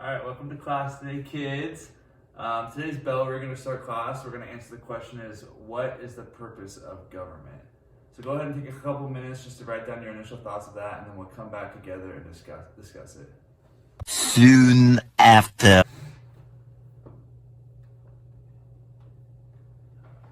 Alright, welcome to class today, kids. Today's bell, we're going to start class. We're going to answer the question is, what is the purpose of government? So go ahead and take a couple minutes just to write down your initial thoughts of that, and then we'll come back together and discuss it. Soon after.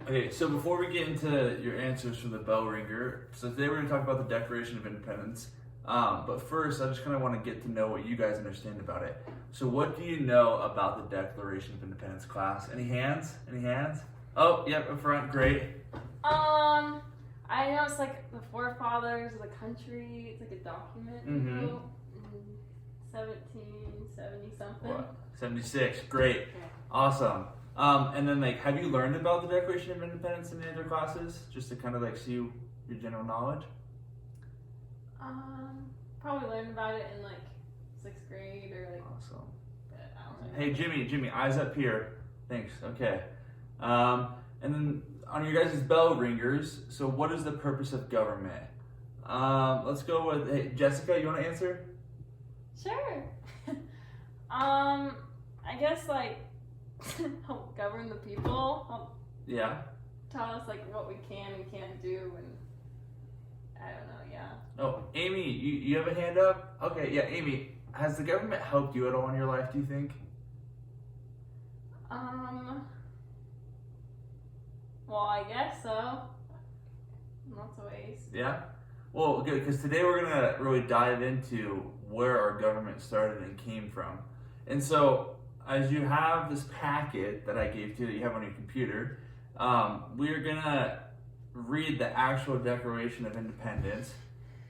Okay, so before we get into your answers from the bell ringer, so today we're going to talk about the Declaration of Independence. But first, I just kind of want to get to know what you guys understand about it. So what do you know about the Declaration of Independence, class? Any hands? Any hands? Oh, yep, up front, great. I know it's like the forefathers of the country. It's like a document. Mm-hmm. 1770 something. What? 76, great. Okay. Awesome. And then have you learned about the Declaration of Independence in any other classes? Just to kind of see your general knowledge? Probably learned about it in 6th grade or Awesome. But I don't know. Hey, Jimmy, eyes up here. Thanks, okay. And then on your guys' bell ringers, so what is the purpose of government? Let's go with, hey, Jessica, you want to answer? Sure. I guess help govern the people. Help Yeah. tell us what we can and can't do, and I don't know. Yeah. Oh, Amy, you have a hand up? Okay, yeah, Amy, has the government helped you at all in your life, do you think? Well, I guess so. Lots of ways. Yeah? Well, good, because today we're going to really dive into where our government started and came from. And so, as you have this packet that I gave to you that you have on your computer, we're going to read the actual Declaration of Independence.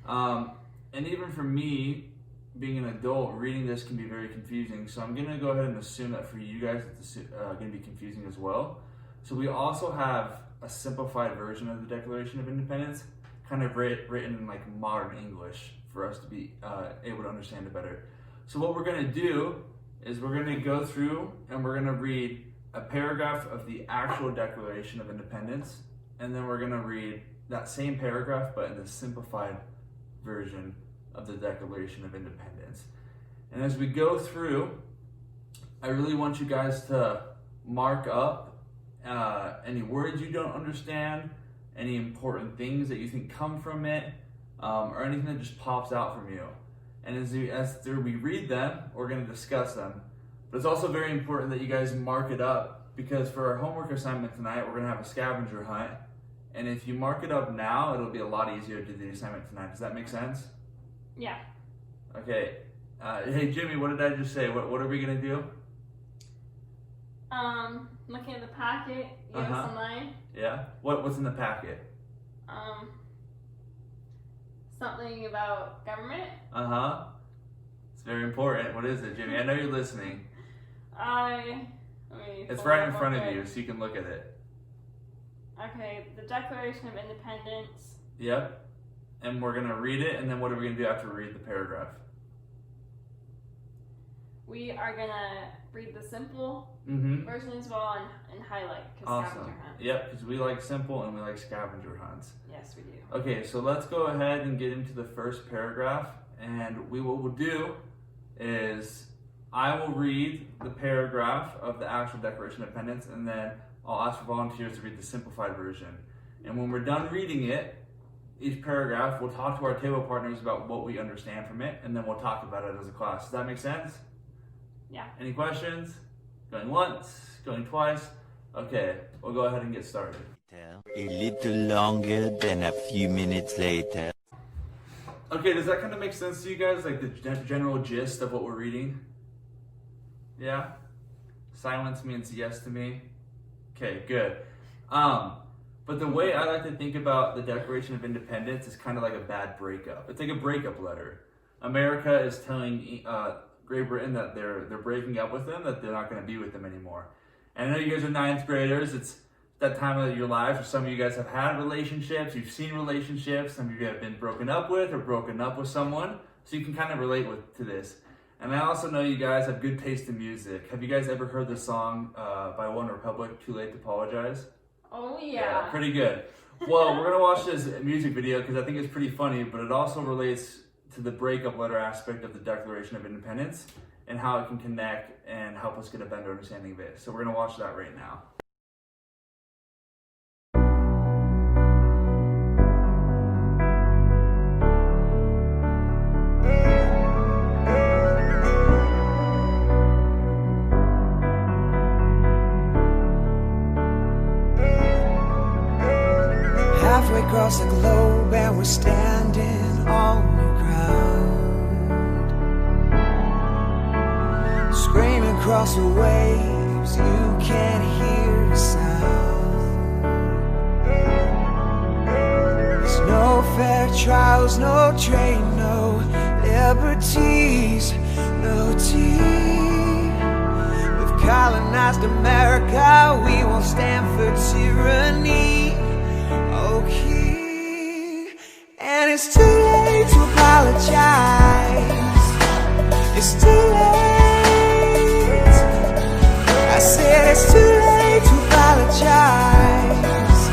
And even for me, being an adult, reading this can be very confusing. So I'm going to go ahead and assume that for you guys, it's going to be confusing as well. So we also have a simplified version of the Declaration of Independence, kind of written in modern English for us to be able to understand it better. So what we're going to do is we're going to go through and we're going to read a paragraph of the actual Declaration of Independence, and then we're going to read that same paragraph but in the simplified version of the Declaration of Independence. And as we go through, I really want you guys to mark up any words you don't understand, any important things that you think come from it, or anything that just pops out from you. And as we read them, we're going to discuss them. But it's also very important that you guys mark it up, because for our homework assignment tonight, we're going to have a scavenger hunt. And if you mark it up now, it'll be a lot easier to do the assignment tonight. Does that make sense? Yeah. Okay. Hey, Jimmy, what did I just say? What are we going to do? Looking at the packet, you have some line. Yeah? What's in the packet? Something about government. It's very important. What is it, Jimmy? I know you're listening. It's right in front of you, so you can look at it. Okay, the Declaration of Independence. Yep. And we're going to read it, and then what are we going to do after we read the paragraph? We are going to read the simple version as well and highlight. Awesome. Scavenger hunt. Yep, because we like simple and we like scavenger hunts. Yes, we do. Okay, so let's go ahead and get into the first paragraph. And what we'll do is I will read the paragraph of the actual Declaration of Independence, and then I'll ask for volunteers to read the simplified version. And when we're done reading it, each paragraph, we'll talk to our table partners about what we understand from it, and then we'll talk about it as a class. Does that make sense? Yeah. Any questions? Going once, going twice? Okay, we'll go ahead and get started. A little longer than a few minutes later. Okay, does that kind of make sense to you guys? The general gist of what we're reading? Yeah? Silence means yes to me? Okay, good. But the way I like to think about the Declaration of Independence is kind of like a bad breakup. It's like a breakup letter. America is telling Great Britain that they're breaking up with them, that they're not going to be with them anymore. And I know you guys are 9th graders. It's that time of your lives where some of you guys have had relationships, you've seen relationships, some of you have been broken up with or broken up with someone, so you can kind of relate to this. And I also know you guys have good taste in music. Have you guys ever heard the song by One Republic, Too Late to Apologize? Oh, yeah. Pretty good. Well, we're going to watch this music video because I think it's pretty funny, but it also relates to the breakup letter aspect of the Declaration of Independence. and how it can connect and help us get a better understanding of it. So we're gonna watch that right now. Halfway across the globe and we're standing on new ground. Screaming across the waves, you can't hear a sound. There's no fair trials, no train, no liberties, no tea. We've colonized America, we won't stand for tyranny. Okay, and it's too late to apologize. It's too late. I said it's too late to apologize.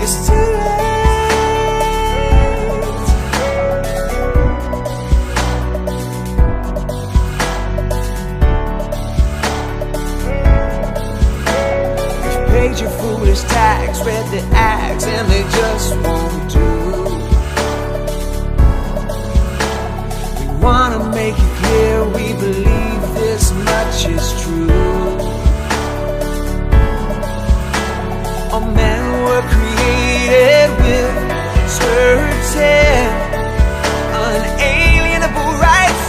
It's too late. You've paid your foolish tax, read the acts, and they just won't do. We wanna make it clear we believe this much is true. All men were created with certain unalienable rights.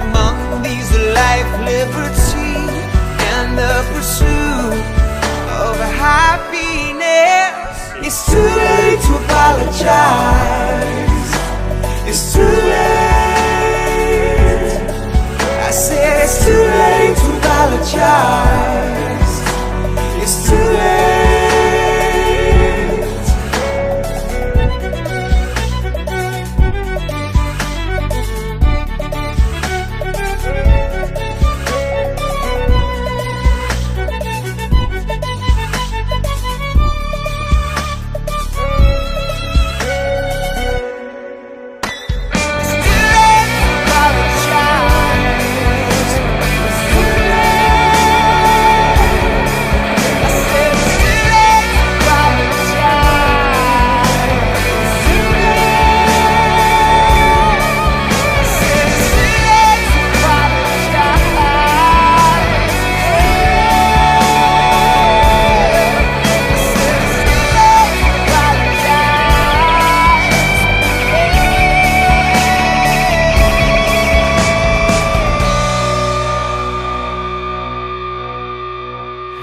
Among these are life, liberty, and the pursuit of happiness. It's too late to apologize. It's too late. I said it's too late to apologize. It's too late.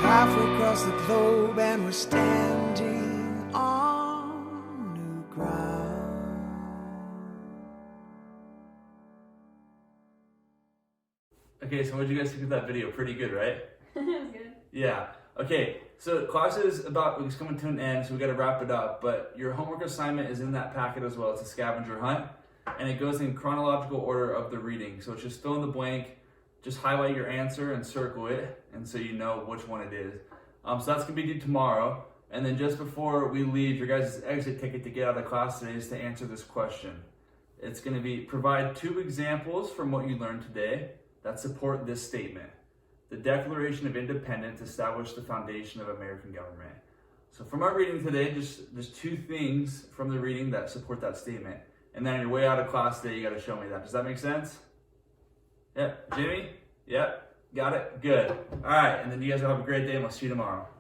Halfway across the globe and we're standing on new ground. Okay, so what did you guys think of that video? Pretty good, right? It was good. Yeah. Okay, so class is it's coming to an end, so we got to wrap it up. But your homework assignment is in that packet as well. It's a scavenger hunt, and it goes in chronological order of the reading. So it's just fill in the blank, just highlight your answer and circle it, and so you know which one it is. So that's gonna be due tomorrow. And then just before we leave, your guys' exit ticket to get out of class today is to answer this question. It's gonna be provide 2 examples from what you learned today that support this statement. The Declaration of Independence established the foundation of American government. So from our reading today, there's 2 things from the reading that support that statement. And then on your way out of class today, you gotta show me that. Does that make sense? Yep. Jimmy? Yep. Got it? Good. All right. And then you guys will have a great day, and we'll see you tomorrow.